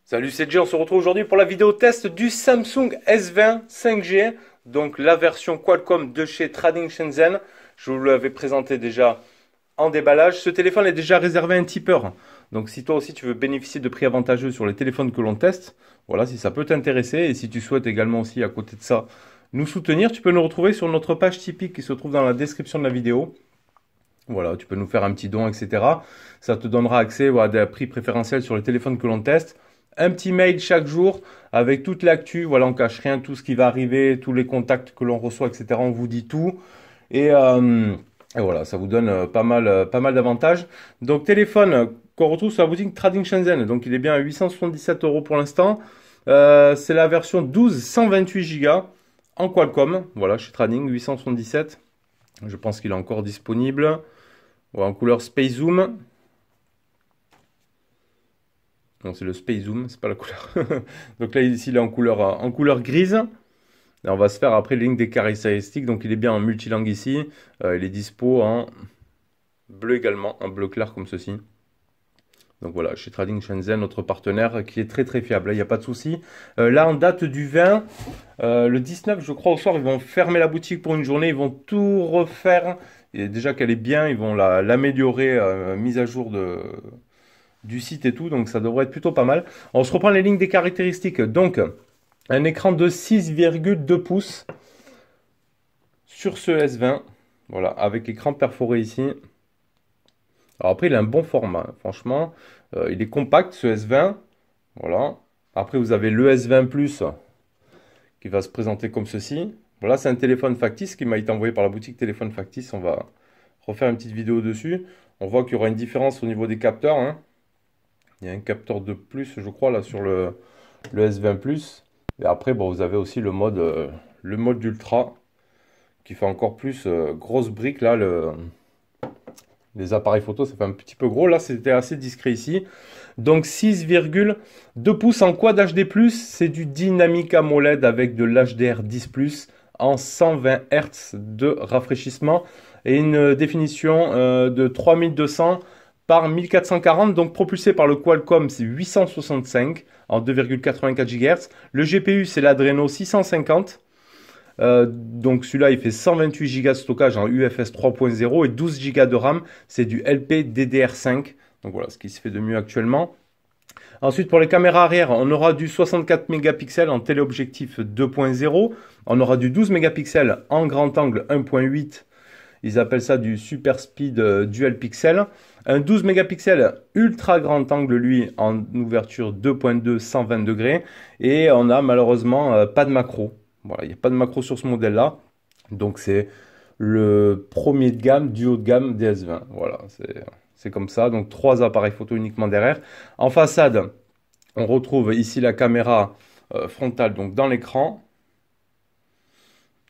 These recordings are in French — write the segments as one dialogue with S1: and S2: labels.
S1: Salut, c'est Jay, on se retrouve aujourd'hui pour la vidéo test du Samsung S20 5G, donc la version Qualcomm de chez Trading Shenzhen. Je vous l'avais présenté déjà en déballage. Ce téléphone est déjà réservé à un tipeur. Donc si toi aussi tu veux bénéficier de prix avantageux sur les téléphones que l'on teste, voilà, si ça peut t'intéresser et si tu souhaites également aussi à côté de ça nous soutenir, tu peux nous retrouver sur notre page Tipeee qui se trouve dans la description de la vidéo. Voilà, tu peux nous faire un petit don, etc. Ça te donnera accès à des prix préférentiels sur les téléphones que l'on teste. Un petit mail chaque jour avec toute l'actu. Voilà, on cache rien, tout ce qui va arriver, tous les contacts que l'on reçoit, etc. On vous dit tout. Et voilà, ça vous donne pas mal d'avantages. Donc, téléphone qu'on retrouve sur la boutique Trading Shenzhen. Donc, il est bien à 877 € pour l'instant. C'est la version 12 128 Go en Qualcomm. Voilà, chez Trading, 877. Je pense qu'il est encore disponible. Voilà, en couleur Space Zoom. Non, c'est le Space Zoom, c'est pas la couleur. Donc là, ici, il est en couleur grise. Et on va se faire après le link des caractéristiques. Donc il est bien en multilangue ici. Il est dispo en bleu également, en bleu clair comme ceci. Donc voilà, chez Trading Shenzhen, notre partenaire qui est très très fiable, il n'y a pas de souci. Là, en date du 20, le 19, je crois, au soir, ils vont fermer la boutique pour une journée. Ils vont tout refaire. Et déjà qu'elle est bien, ils vont l'améliorer, mise à jour du site et tout, donc ça devrait être plutôt pas mal. On se reprend les lignes des caractéristiques. Donc, un écran de 6,2 pouces sur ce S20. Voilà, avec écran perforé ici. Alors après, il a un bon format, franchement. Il est compact, ce S20. Voilà. Après, vous avez le S20 Plus qui va se présenter comme ceci. Voilà, c'est un téléphone factice qui m'a été envoyé par la boutique Téléphone Factice. On va refaire une petite vidéo dessus. On voit qu'il y aura une différence au niveau des capteurs, hein. Il y a un capteur de plus, je crois, là, sur le S20 Plus. Et après, bon, vous avez aussi le mode Ultra qui fait encore plus grosse brique. Là, les appareils photo, ça fait un petit peu gros. Là, c'était assez discret ici. Donc, 6,2 pouces en Quad HD+. C'est du Dynamic AMOLED avec de l'HDR10+, en 120 Hz de rafraîchissement. Et une définition de 3200 par 1440, donc propulsé par le Qualcomm, c'est 865 en 2,84 GHz. Le GPU, c'est l'Adreno 650. Donc celui-là, il fait 128 Go de stockage en UFS 3.0 et 12 Go de RAM. C'est du LPDDR5. Donc voilà ce qui se fait de mieux actuellement. Ensuite, pour les caméras arrière, on aura du 64 mégapixels en téléobjectif 2.0. On aura du 12 mégapixels en grand angle 1.8. Ils appellent ça du Super Speed Dual Pixel. Un 12 mégapixels ultra grand angle, lui, en ouverture 2.2, 120 degrés. Et on a malheureusement pas de macro. Voilà, il n'y a pas de macro sur ce modèle-là. Donc c'est le premier de gamme, du haut de gamme des S20. Voilà, c'est comme ça. Donc 3 appareils photo uniquement derrière. En façade, on retrouve ici la caméra frontale, donc dans l'écran.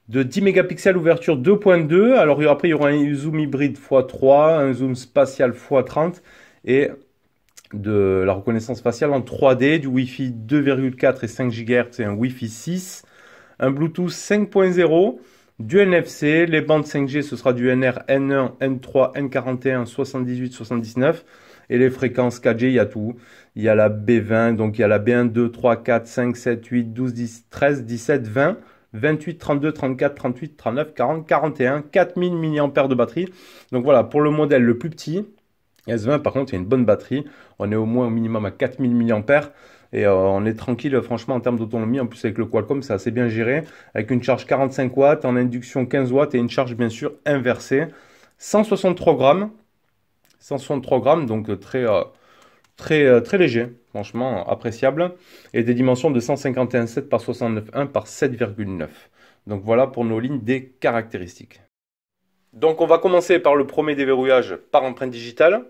S1: De 10 mégapixels, ouverture 2.2. Alors après, il y aura un zoom hybride x3, un zoom spatial x30 et de la reconnaissance faciale en 3D, du Wi-Fi 2,4 et 5 GHz et un Wi-Fi 6, un Bluetooth 5.0, du NFC, les bandes 5G, ce sera du NR, N1, N3, N41, 78, 79 et les fréquences 4G, il y a tout. Il y a la B20, donc il y a la B1, 2, 3, 4, 5, 7, 8, 12, 10, 13, 17, 20. 28, 32, 34, 38, 39, 40, 41, 4000 mAh de batterie. Donc voilà, pour le modèle le plus petit, S20 par contre, il y a une bonne batterie. On est au moins au minimum à 4000 mAh. Et on est tranquille franchement en termes d'autonomie. En plus avec le Qualcomm, c'est assez bien géré. Avec une charge 45 watts, en induction 15 watts et une charge bien sûr inversée. 163 grammes. 163 grammes, donc très léger, franchement appréciable, et des dimensions de 151,7 par 69,1 par 7,9. Donc voilà pour nos lignes des caractéristiques. Donc on va commencer par le premier déverrouillage par empreinte digitale.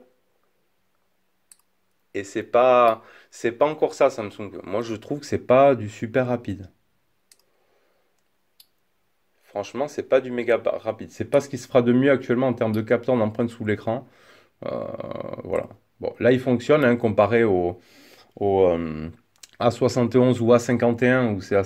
S1: Et c'est pas encore ça Samsung. Moi je trouve que c'est pas du super rapide. Franchement, c'est pas du méga rapide. C'est pas ce qui se fera de mieux actuellement en termes de capteur d'empreinte sous l'écran. Voilà. Bon, là, il fonctionne hein, comparé au A71 ou A51 où c'est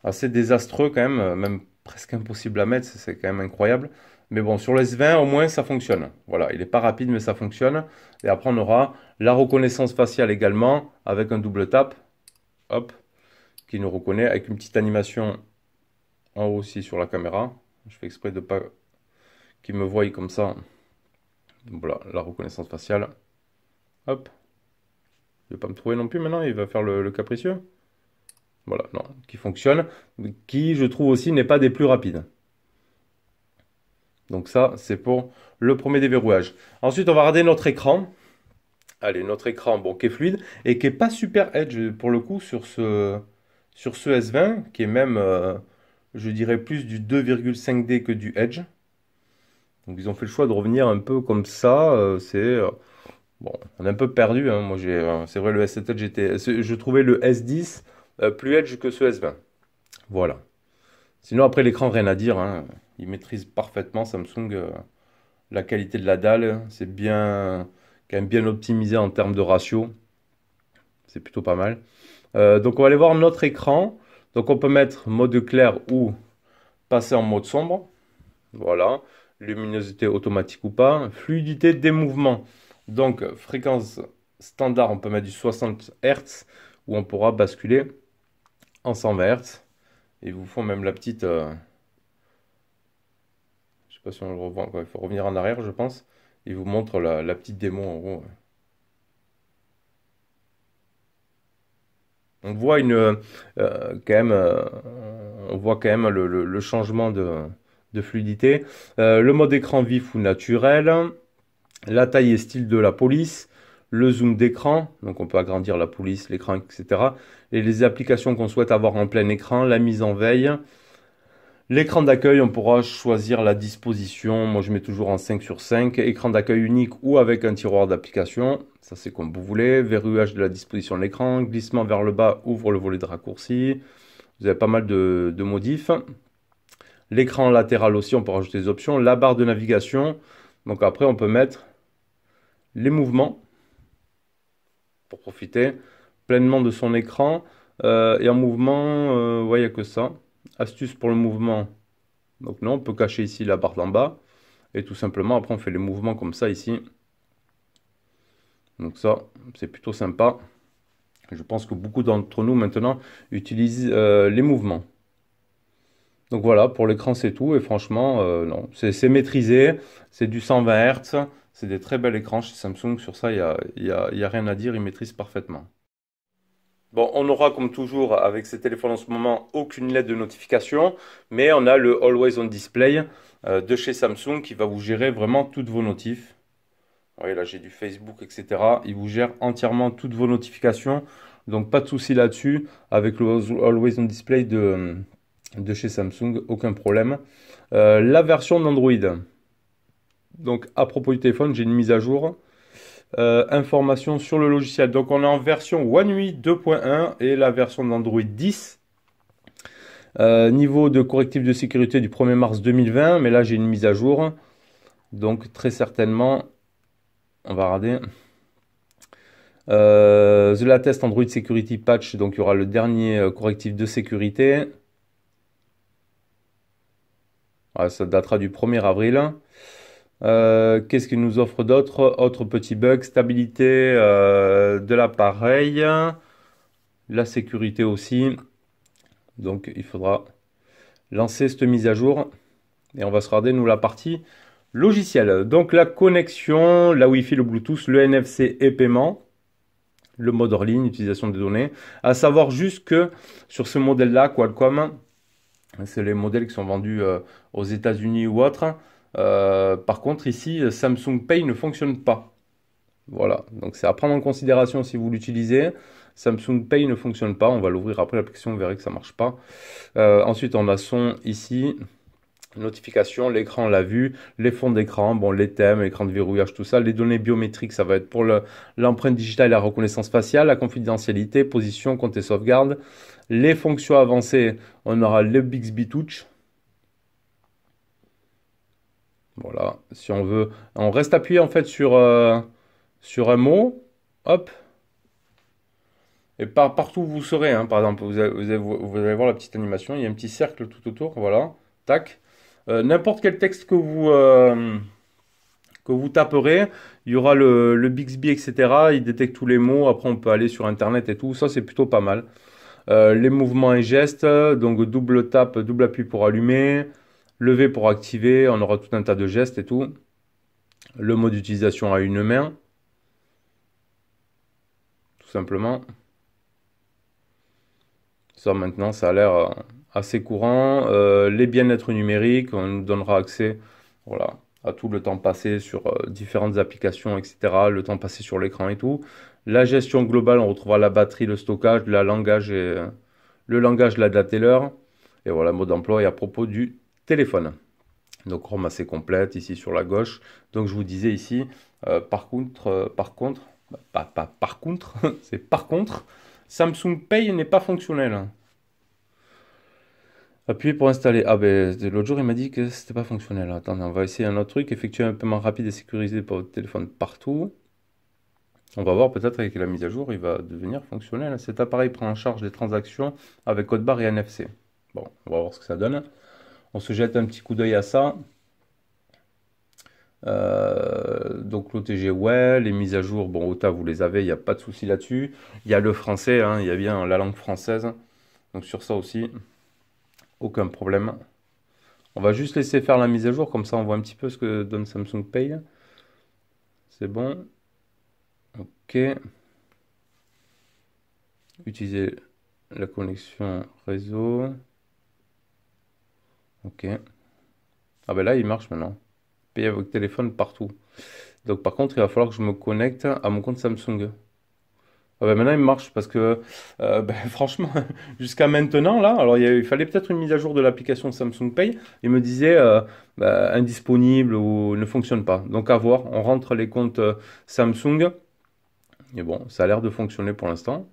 S1: assez désastreux quand même, même presque impossible à mettre, c'est quand même incroyable. Mais bon, sur le S20, au moins, ça fonctionne. Voilà, il n'est pas rapide, mais ça fonctionne. Et après, on aura la reconnaissance faciale également, avec un double tap, hop, qui nous reconnaît, avec une petite animation en haut aussi sur la caméra. Je fais exprès de pas qu'il me voie comme ça. Voilà, la reconnaissance faciale. Hop. Il ne va pas me trouver non plus maintenant, il va faire le capricieux. Voilà, non, qui fonctionne, qui je trouve aussi n'est pas des plus rapides. Donc ça, c'est pour le premier déverrouillage. Ensuite, on va regarder notre écran. Allez, notre écran, bon, qui est fluide et qui est pas super edge pour le coup sur ce S20, qui est même, je dirais, plus du 2,5D que du edge. Donc ils ont fait le choix de revenir un peu comme ça. Bon, on est un peu perdu, hein. Moi, c'est vrai, le S7 Edge je trouvais le S10 plus edge que ce S20. Voilà. Sinon, après l'écran, rien à dire, hein. Il maîtrise parfaitement Samsung la qualité de la dalle. C'est bien, quand même bien optimisé en termes de ratio. C'est plutôt pas mal. Donc, on va aller voir notre écran. Donc, on peut mettre mode clair ou passer en mode sombre. Voilà. Luminosité automatique ou pas. Fluidité des mouvements. Donc, fréquence standard, on peut mettre du 60 Hz où on pourra basculer en 120 Hz. Et ils vous font même la petite. Je sais pas si on le revoit. Il faut revenir en arrière, je pense. Ils vous montrent la petite démo en gros. On voit quand même, on voit quand même le changement de fluidité. Le mode écran vif ou naturel. La taille et style de la police. Le zoom d'écran. Donc on peut agrandir la police, l'écran, etc. Et les applications qu'on souhaite avoir en plein écran. La mise en veille. L'écran d'accueil, on pourra choisir la disposition. Moi, je mets toujours en 5 sur 5. Écran d'accueil unique ou avec un tiroir d'application. Ça, c'est comme vous voulez. Verrouillage de la disposition de l'écran. Glissement vers le bas, ouvre le volet de raccourci. Vous avez pas mal de modifs. L'écran latéral aussi, on peut rajouter des options. La barre de navigation. Donc après, on peut mettre les mouvements pour profiter pleinement de son écran. Et en mouvement, ouais, il n'y a que ça. Astuce pour le mouvement. Donc non, on peut cacher ici la barre d'en bas. Et tout simplement, après, on fait les mouvements comme ça ici. Donc ça, c'est plutôt sympa. Je pense que beaucoup d'entre nous maintenant utilisent les mouvements. Donc voilà, pour l'écran, c'est tout. Et franchement, non, c'est maîtrisé. C'est du 120 Hz. C'est des très bels écrans chez Samsung. Sur ça, y a rien à dire. Ils maîtrisent parfaitement. Bon, on aura comme toujours avec ces téléphones en ce moment aucune lettre de notification, mais on a le Always On Display de chez Samsung qui va vous gérer vraiment toutes vos notifs. Vous voyez là j'ai du Facebook, etc. Il vous gère entièrement toutes vos notifications, donc pas de souci là-dessus. Avec le Always On Display de chez Samsung, aucun problème. La version d'Android. Donc à propos du téléphone, j'ai une mise à jour. Informations sur le logiciel. Donc on est en version One UI 2.1 et la version d'Android 10. Niveau de correctif de sécurité du 1er mars 2020, mais là j'ai une mise à jour. Donc très certainement, on va regarder. The latest Android Security Patch, donc il y aura le dernier correctif de sécurité. Ah, ça datera du 1er avril. Qu'est-ce qu'il nous offre d'autre? Autre petit bug, stabilité de l'appareil, la sécurité aussi. Donc il faudra lancer cette mise à jour et on va se regarder nous la partie logicielle. Donc la connexion, la Wi-Fi, le Bluetooth, le NFC et paiement, le mode hors ligne, utilisation des données. À savoir juste que sur ce modèle-là, Qualcomm, c'est les modèles qui sont vendus aux États-Unis ou autres. Par contre, ici, Samsung Pay ne fonctionne pas. Voilà, donc c'est à prendre en considération si vous l'utilisez. Samsung Pay ne fonctionne pas. On va l'ouvrir après l'application, vous verrez que ça ne marche pas. Ensuite, on a son ici. Notification, l'écran, on l'a vu. Les fonds d'écran, bon, les thèmes, l'écran de verrouillage, tout ça. Les données biométriques, ça va être pour l'empreinte digitale et la reconnaissance faciale, la confidentialité, position, compte et sauvegarde. Les fonctions avancées, on aura le Bixby Touch. Voilà, si on veut, on reste appuyé en fait sur un mot, hop, et partout où vous serez, hein, par exemple, vous allez voir la petite animation, il y a un petit cercle tout autour, voilà, Tac. N'importe quel texte que vous taperez, il y aura le Bixby, etc. Il détecte tous les mots. Après, on peut aller sur Internet et tout. Ça, c'est plutôt pas mal. Les mouvements et gestes, donc double tape, double appui pour allumer, lever pour activer. On aura tout un tas de gestes et tout. Le mode d'utilisation à une main, tout simplement. Ça, maintenant, ça a l'air assez courant. Les bien-être numériques, on nous donnera accès, voilà, à tout le temps passé sur différentes applications, etc. Le temps passé sur l'écran et tout. La gestion globale, on retrouvera la batterie, le stockage, le langage, la date et l'heure. Et voilà, mode d'emploi et à propos du téléphone. Donc, ROM assez complète ici sur la gauche. Donc, je vous disais ici, par contre, par contre, c'est par contre, Samsung Pay n'est pas fonctionnel. Appuyez pour installer. Ah ben l'autre jour il m'a dit que c'était pas fonctionnel. Attendez, on va essayer un autre truc. Effectuer un paiement rapide et sécurisé pour votre téléphone partout. On va voir peut-être avec la mise à jour, il va devenir fonctionnel. Cet appareil prend en charge les transactions avec code barre et NFC. Bon, on va voir ce que ça donne. On se jette un petit coup d'œil à ça. Donc l'OTG, ouais, les mises à jour, bon, OTA, vous les avez, il n'y a pas de souci là-dessus. Il y a le français, hein, il y a bien la langue française. Donc sur ça aussi, aucun problème. On va juste laisser faire la mise à jour, comme ça on voit un petit peu ce que donne Samsung Pay. C'est bon. Ok. Utiliser la connexion réseau. Ok. Ah ben là il marche maintenant. Payer avec téléphone partout. Donc par contre il va falloir que je me connecte à mon compte Samsung. Ah ben maintenant il marche parce que ben, franchement jusqu'à maintenant là, alors il fallait peut-être une mise à jour de l'application Samsung Pay. Il me disait ben, indisponible ou ne fonctionne pas. Donc à voir, on rentre les comptes Samsung et bon ça a l'air de fonctionner pour l'instant.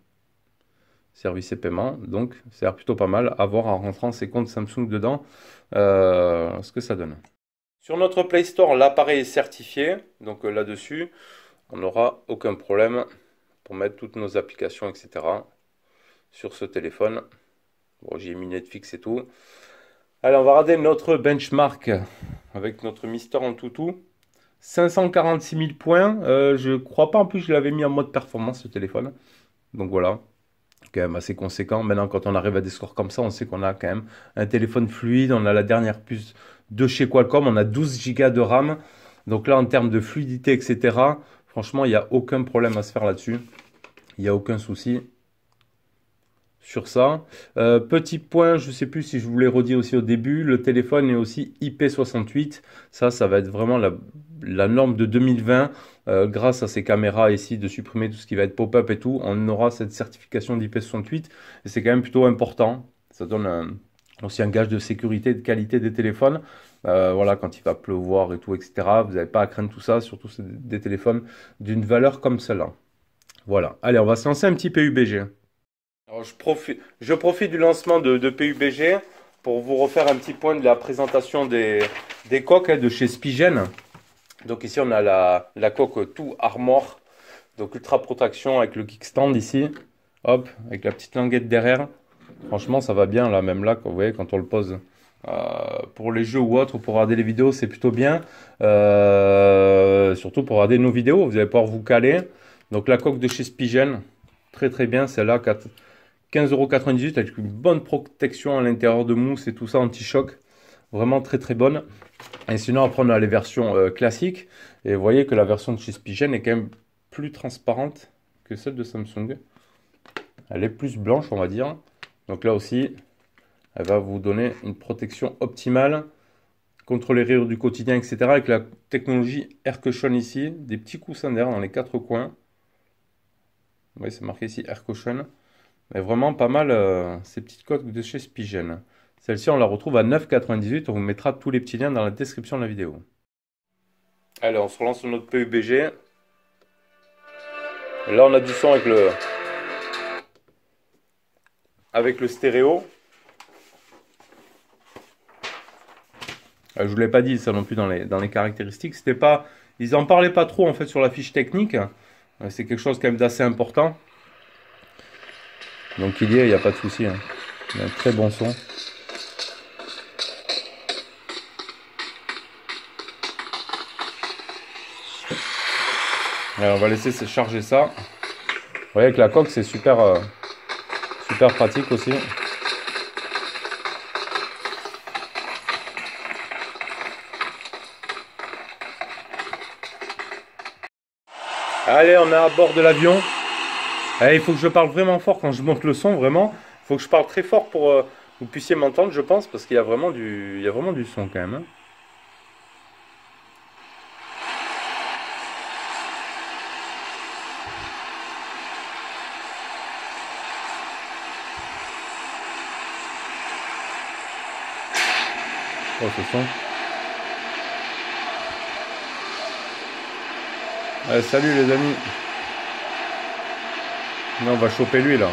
S1: Services et paiements, donc ça a l'air plutôt pas mal. À voir en rentrant ces comptes Samsung dedans ce que ça donne. Sur notre Play Store, l'appareil est certifié, donc là-dessus on n'aura aucun problème pour mettre toutes nos applications, etc. sur ce téléphone. Bon, j'y ai mis Netflix et tout. Allez, on va regarder notre benchmark avec notre Mister Antutu. 546 000 points. Je crois pas en plus que je l'avais mis en mode performance ce téléphone. Donc voilà, quand même assez conséquent. Maintenant, quand on arrive à des scores comme ça, on sait qu'on a quand même un téléphone fluide. On a la dernière puce de chez Qualcomm. On a 12 Go de RAM. Donc là, en termes de fluidité, etc., franchement, il n'y a aucun problème à se faire là-dessus. Il n'y a aucun souci sur ça. Petit point, je ne sais plus si je voulais redire aussi au début, le téléphone est aussi IP68. Ça va être vraiment la norme de 2020. Grâce à ces caméras ici, de supprimer tout ce qui va être pop-up et tout, on aura cette certification d'IP68. Et c'est quand même plutôt important. Ça donne aussi un gage de sécurité et de qualité des téléphones. Voilà, quand il va pleuvoir et tout, etc. Vous n'avez pas à craindre tout ça, surtout des téléphones d'une valeur comme celle-là. Voilà. Allez, on va se lancer un petit PUBG. Alors, je profite du lancement de PUBG pour vous refaire un petit point de la présentation des coques de chez Spigen. Donc ici, on a la coque tout Armor, donc ultra protection avec le kickstand ici. Hop, avec la petite languette derrière. Franchement, ça va bien là, même là, vous voyez, quand on le pose pour les jeux ou autre, ou pour regarder les vidéos, c'est plutôt bien. Surtout pour regarder nos vidéos, vous allez pouvoir vous caler. Donc la coque de chez Spigen, très très bien, celle-là, 15,98 € avec une bonne protection à l'intérieur de mousse et tout ça, anti-choc. Vraiment très très bonne. Et sinon, après, on a les versions classiques. Et vous voyez que la version de chez Spigen est quand même plus transparente que celle de Samsung. Elle est plus blanche, on va dire. Donc là aussi, elle va vous donner une protection optimale contre les rayures du quotidien, etc. Avec la technologie Air Cushion ici. Des petits coussins d'air dans les quatre coins. Vous voyez, c'est marqué ici Air Cushion. Mais vraiment pas mal ces petites coques de chez Spigen. Celle-ci, on la retrouve à 9,98 €. On vous mettra tous les petits liens dans la description de la vidéo. Allez, on se relance sur notre PUBG. Et là, on a du son avec le stéréo. Je ne vous l'ai pas dit ça non plus dans les caractéristiques. C'était pas, ils n'en parlaient pas trop en fait sur la fiche technique. C'est quelque chose quand même d'assez important. Donc il n'y a pas de souci. Hein. Il y a un très bon son. On va laisser charger ça. Vous voyez, avec la coque, c'est super, super pratique aussi. Allez, on est à bord de l'avion. Allez, il faut que je parle vraiment fort quand je monte le son, vraiment. Il faut que je parle très fort pour que vous puissiez m'entendre, je pense, parce qu'il y a vraiment il y a vraiment du son quand même, hein. Oh, ce son. Allez, salut les amis. Non, on va choper lui là.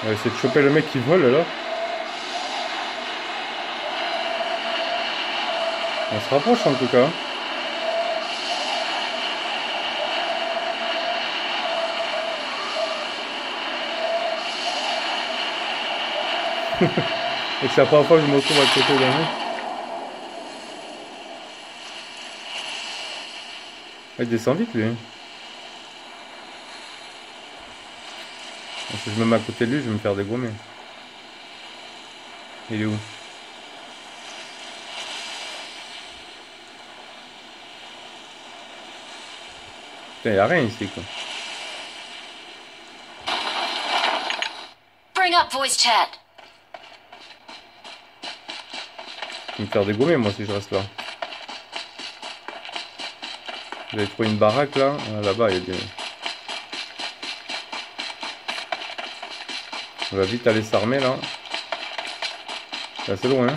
S1: On va essayer de choper le mec qui vole là. On se rapproche en tout cas. Et c'est la première fois que je me retrouve à côté d'un mec. Il descend vite lui. Si je me mets à côté de lui, je vais me faire dégommer. Il est où? Putain, y a rien ici quoi.
S2: Bring up voice chat.
S1: Je vais me faire dégommer moi si je reste là. Vous avez trouvé une baraque là? Là-bas, il y a des... On va vite aller s'armer là. C'est assez loin, hein.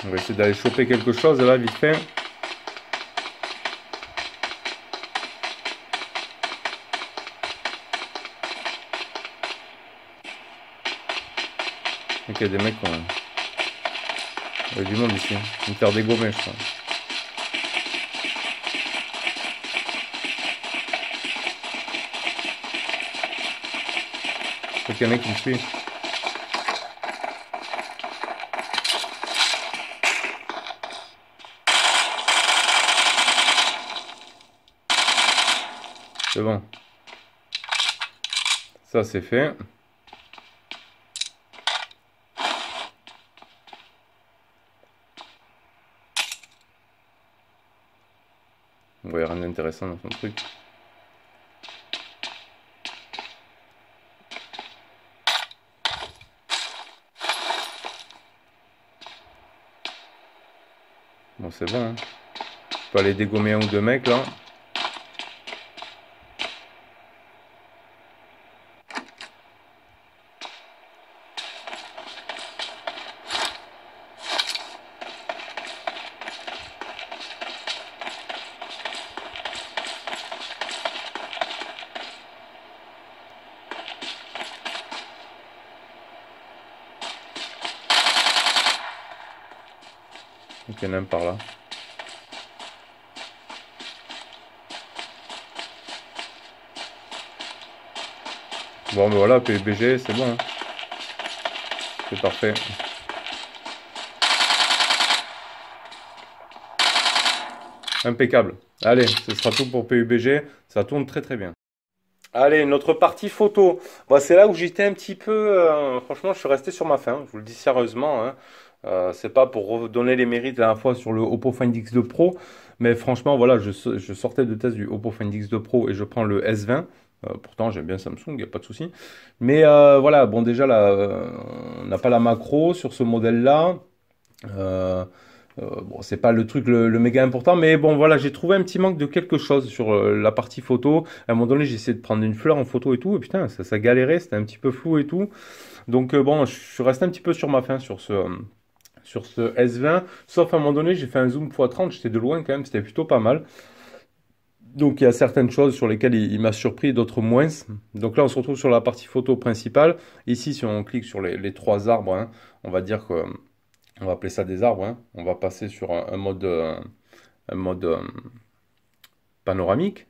S1: On va essayer d'aller choper quelque chose là, vite fait. Ok, il y a des mecs qui ont... Il y a du monde ici. Je vais me faire dégommer, je crois. Je crois qu'il y en a qui me suit. C'est bon. Ça, c'est fait. On voit rien d'intéressant dans son truc. Bon, c'est bon, hein. Je peux aller dégommer un ou deux mecs là. Ok, il y en a un par là. Bon, ben voilà, PUBG, c'est bon, hein. C'est parfait. Impeccable. Allez, ce sera tout pour PUBG. Ça tourne très très bien. Allez, notre partie photo. Bon, c'est là où j'étais un petit peu. Franchement, je suis resté sur ma faim. Je vous le dis sérieusement, hein. C'est pas pour redonner les mérites la dernière fois sur le Oppo Find X2 Pro. Mais franchement, voilà, je sortais de test du Oppo Find X2 Pro et je prends le S20. Pourtant, j'aime bien Samsung, il n'y a pas de souci. Mais voilà, bon, déjà, là, on n'a pas la macro sur ce modèle-là. Euh, bon, c'est pas le truc le méga important, mais bon, voilà, j'ai trouvé un petit manque de quelque chose sur la partie photo. À un moment donné, j'ai essayé de prendre une fleur en photo et tout, et putain, ça galérait, c'était un petit peu flou et tout. Donc, bon, je suis resté un petit peu sur ma faim sur ce S20. Sauf à un moment donné, j'ai fait un zoom x30, j'étais de loin quand même, c'était plutôt pas mal. Donc, il y a certaines choses sur lesquelles il m'a surpris, d'autres moins. Donc là, on se retrouve sur la partie photo principale. Ici, si on clique sur les trois arbres, hein, on va dire que on va appeler ça des arbres, hein. On va passer sur un mode panoramique.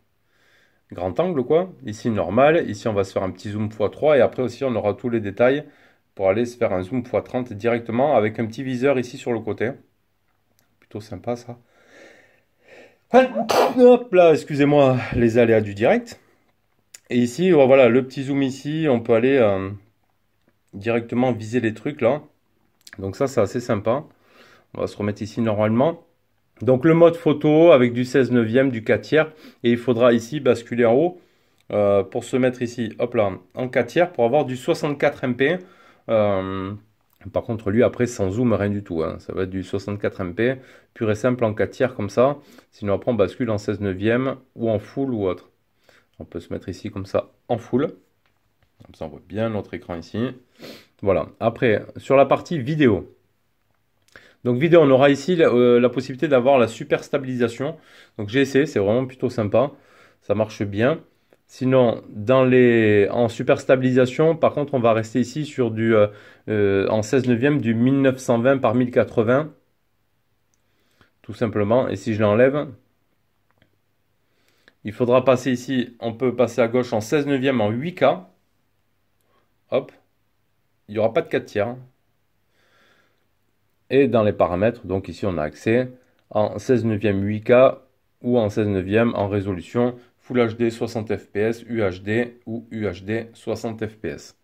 S1: grand angle, quoi. Ici, normal. Ici, on va se faire un petit zoom x3. Et après aussi, on aura tous les détails pour aller se faire un zoom x30 directement avec un petit viseur ici sur le côté. Plutôt sympa, ça. Hop là, excusez-moi les aléas du direct. Et ici, voilà, le petit zoom ici, on peut aller directement viser les trucs là. Donc ça, c'est assez sympa. On va se remettre ici normalement. Donc le mode photo avec du 16/9, du 4/3. Et il faudra ici basculer en haut pour se mettre ici, hop là, en 4/3 pour avoir du 64 MP. Par contre, lui, après, sans zoom, rien du tout, hein. Ça va être du 64 MP, pur et simple en 4/3 comme ça. Sinon, après, on bascule en 16/9 ou en full ou autre. On peut se mettre ici comme ça en full. Comme ça, on voit bien notre écran ici. Voilà. Après, sur la partie vidéo. Donc, vidéo, on aura ici la possibilité d'avoir la super stabilisation. Donc, j'ai essayé, c'est vraiment plutôt sympa. Ça marche bien. Sinon, en super stabilisation, par contre, on va rester ici sur du en 16/9 du 1920 par 1080. Tout simplement. Et si je l'enlève, il faudra passer ici, on peut passer à gauche en 16/9 en 8K. Hop. Il n'y aura pas de 4/3. Et dans les paramètres, donc ici on a accès en 16/9 8K ou en 16/9 en résolution Full HD 60 fps, UHD ou UHD 60 fps.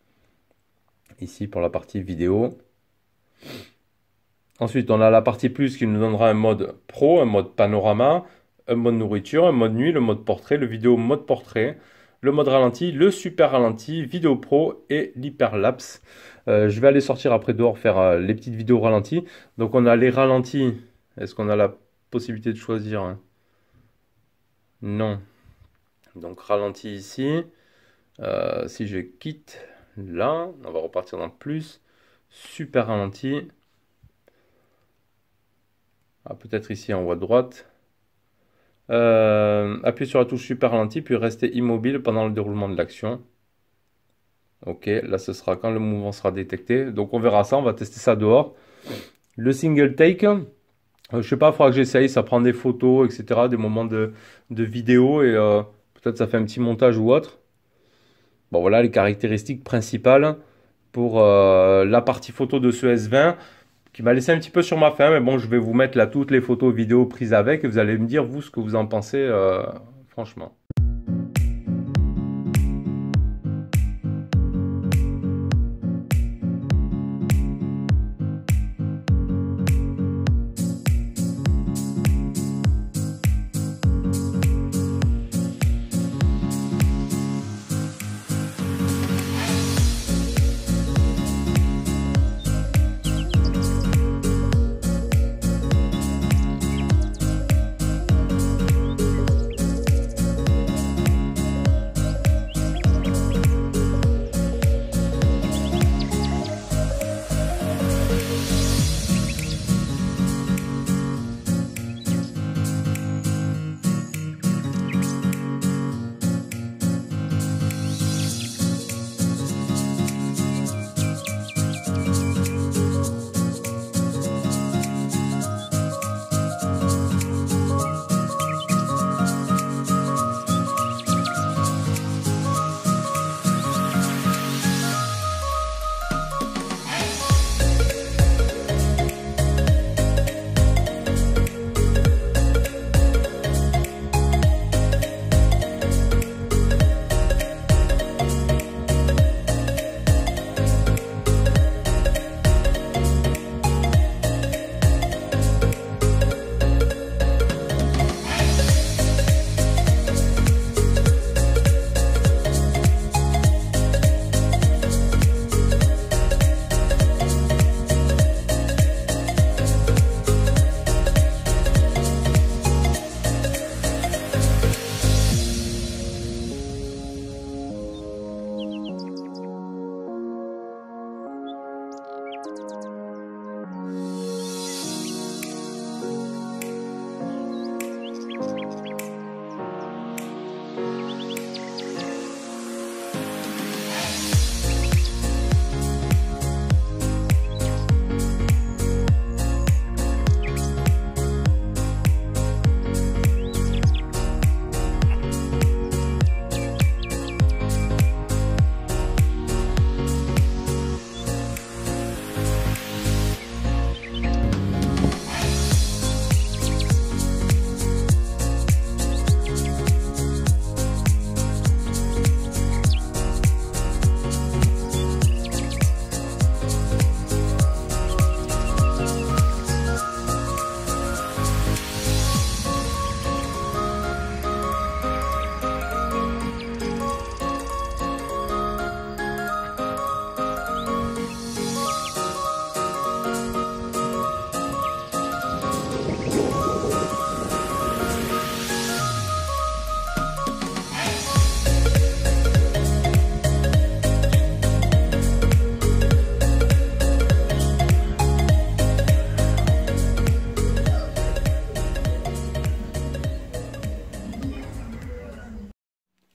S1: Ici pour la partie vidéo. Ensuite on a la partie plus qui nous donnera un mode pro, un mode panorama, un mode nourriture, un mode nuit, le mode portrait, le vidéo mode portrait, le mode ralenti, le super ralenti, vidéo pro et l'hyperlapse. Je vais aller sortir après dehors faire les petites vidéos ralenties. Donc on a les ralentis. Est-ce qu'on a la possibilité de choisir, hein? Non. Donc ralenti ici. Si je quitte là, on va repartir dans plus. Super ralenti. Ah, peut-être ici en haut à droite. Appuyez sur la touche super ralenti, puis restez immobile pendant le déroulement de l'action. Ok, là ce sera quand le mouvement sera détecté. Donc on verra ça, on va tester ça dehors. Le single take, je sais pas, il faudra que j'essaye, ça prend des photos, etc., des moments de vidéo et peut-être ça fait un petit montage ou autre. Bon voilà les caractéristiques principales pour la partie photo de ce S20 qui m'a laissé un petit peu sur ma faim. Mais bon, je vais vous mettre là toutes les photos vidéos prises avec et vous allez me dire vous ce que vous en pensez franchement.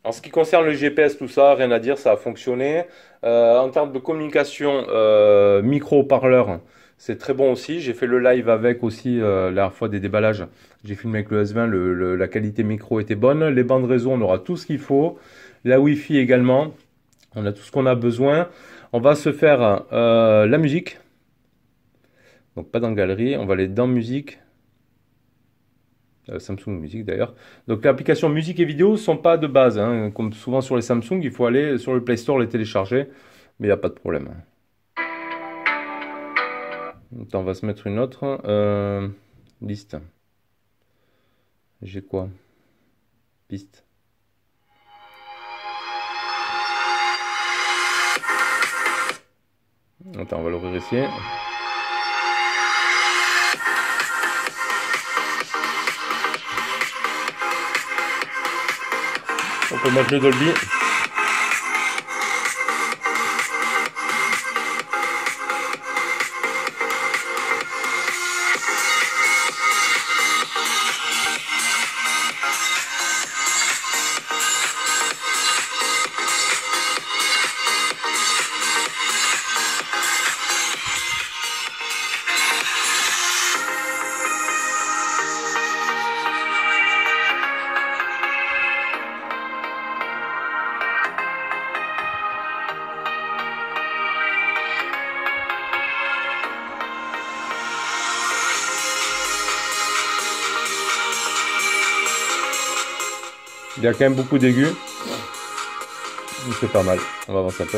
S1: En ce qui concerne le GPS, tout ça, rien à dire, ça a fonctionné. En termes de communication, micro-haut-parleur, c'est très bon aussi. J'ai fait le live avec aussi la dernière fois des déballages. J'ai filmé avec le S20, la qualité micro était bonne. Les bandes réseau, on aura tout ce qu'il faut. La Wi-Fi également. On a tout ce qu'on a besoin. On va se faire la musique. Donc pas dans galerie, on va aller dans musique. Samsung Music d'ailleurs. Donc l'application musique et vidéo ne sont pas de base, hein. Comme souvent sur les Samsung, il faut aller sur le Play Store les télécharger, mais il n'y a pas de problème. Attends, on va se mettre une autre liste. J'ai quoi? Piste. Attends, on va l'ouvrir ici. On peut mettre le Dolby. Il y a quand même beaucoup d'aigus. C'est pas mal. On va avancer un peu.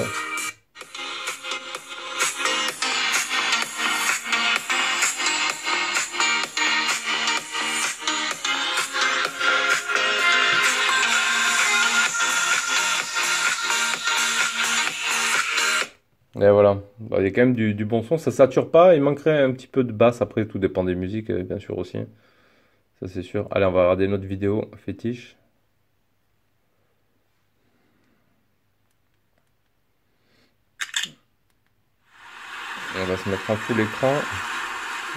S1: Et voilà. Il y a quand même du bon son. Ça sature pas. Il manquerait un petit peu de basse. Après, tout dépend des musiques, bien sûr aussi. Ça, c'est sûr. Allez, on va regarder notre vidéo fétiche. On va se mettre en full écran.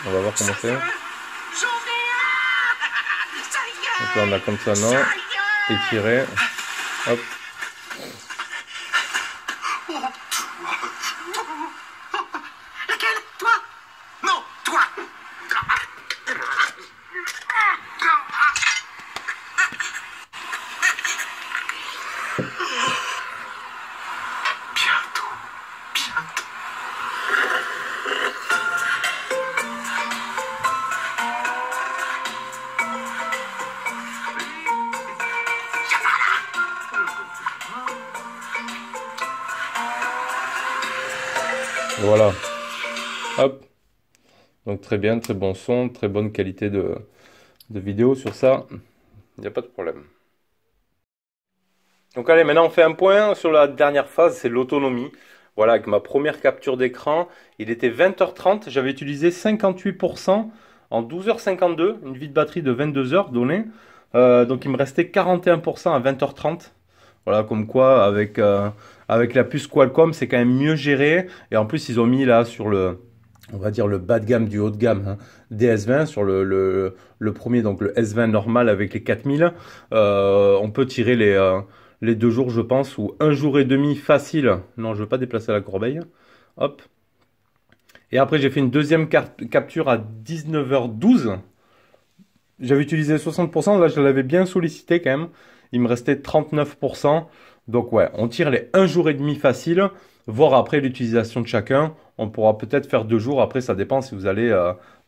S1: On va voir comment c'est. Donc là, on a comme ça, non. Étiré. Hop.
S2: Laquelle? Toi? Non, toi! Bientôt, bientôt.
S1: Voilà. Hop. Donc très bien, très bon son, très bonne qualité de vidéo sur ça. Il n'y a pas de problème. Donc allez, maintenant on fait un point sur la dernière phase, c'est l'autonomie. Voilà, avec ma première capture d'écran, il était 20h30, j'avais utilisé 58% en 12h52, une vie de batterie de 22 heures donnée. Donc il me restait 41% à 20h30. Voilà, comme quoi avec la puce Qualcomm, c'est quand même mieux géré. Et en plus, ils ont mis là sur on va dire le bas de gamme du haut de gamme, hein, des S20 sur le premier, donc le S20 normal avec les 4000. On peut tirer les 2 jours, je pense, ou 1 jour et demi facile. Non, je ne veux pas déplacer la corbeille. Hop. Et après, j'ai fait une deuxième capture à 19h12. J'avais utilisé 60%, là je l'avais bien sollicité quand même. Il me restait 39%. Donc ouais, on tire les 1 jour et demi facile, voire après l'utilisation de chacun. On pourra peut-être faire 2 jours, après ça dépend si vous allez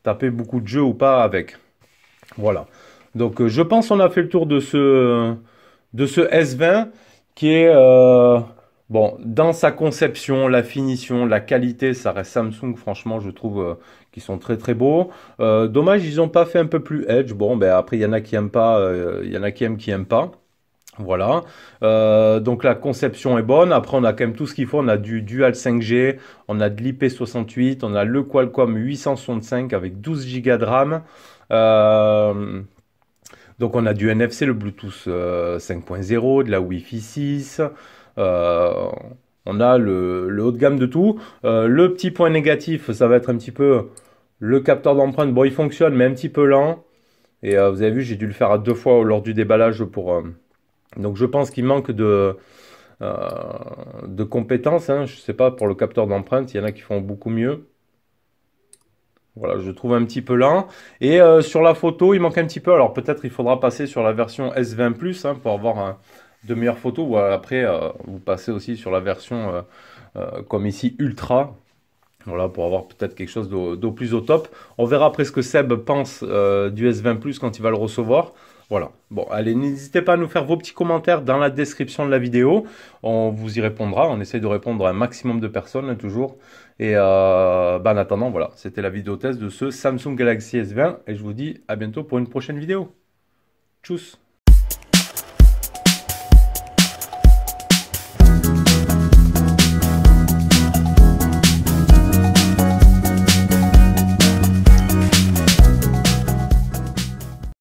S1: taper beaucoup de jeux ou pas avec. Voilà. Donc je pense qu'on a fait le tour de ce S20 qui est... bon, dans sa conception, la finition, la qualité, ça reste Samsung, franchement, je trouve qu'ils sont très très beaux. Dommage, ils n'ont pas fait un peu plus Edge. Bon, ben après, il y en a qui aiment pas, il y en a qui aiment, qui aiment pas. Voilà. Donc la conception est bonne. Après, on a quand même tout ce qu'il faut. On a du Dual 5G, on a de l'IP68, on a le Qualcomm 865 avec 12 Go de RAM. Donc on a du NFC, le Bluetooth 5.0, de la Wi-Fi 6. On a le haut de gamme de tout. Le petit point négatif, ça va être un petit peu le capteur d'empreinte. Bon, il fonctionne, mais un petit peu lent. Et vous avez vu, j'ai dû le faire à 2 fois lors du déballage Donc je pense qu'il manque euh, de compétences, hein. Je sais pas, pour le capteur d'empreinte, il y en a qui font beaucoup mieux. Voilà, je trouve un petit peu lent. Et sur la photo, il manque un petit peu. Alors peut-être il faudra passer sur la version S20 Plus hein, pour avoir de meilleures photos. Ou après, vous passez aussi sur la version comme ici Ultra. Voilà, pour avoir peut-être quelque chose d'au plus au top. On verra après ce que Seb pense du S20 Plus quand il va le recevoir. Voilà. Bon, allez, n'hésitez pas à nous faire vos petits commentaires dans la description de la vidéo. On vous y répondra. On essaie de répondre à un maximum de personnes, hein, toujours. Et bah, en attendant, voilà, c'était la vidéo test de ce Samsung Galaxy S20. Et je vous dis à bientôt pour une prochaine vidéo. Tchuss!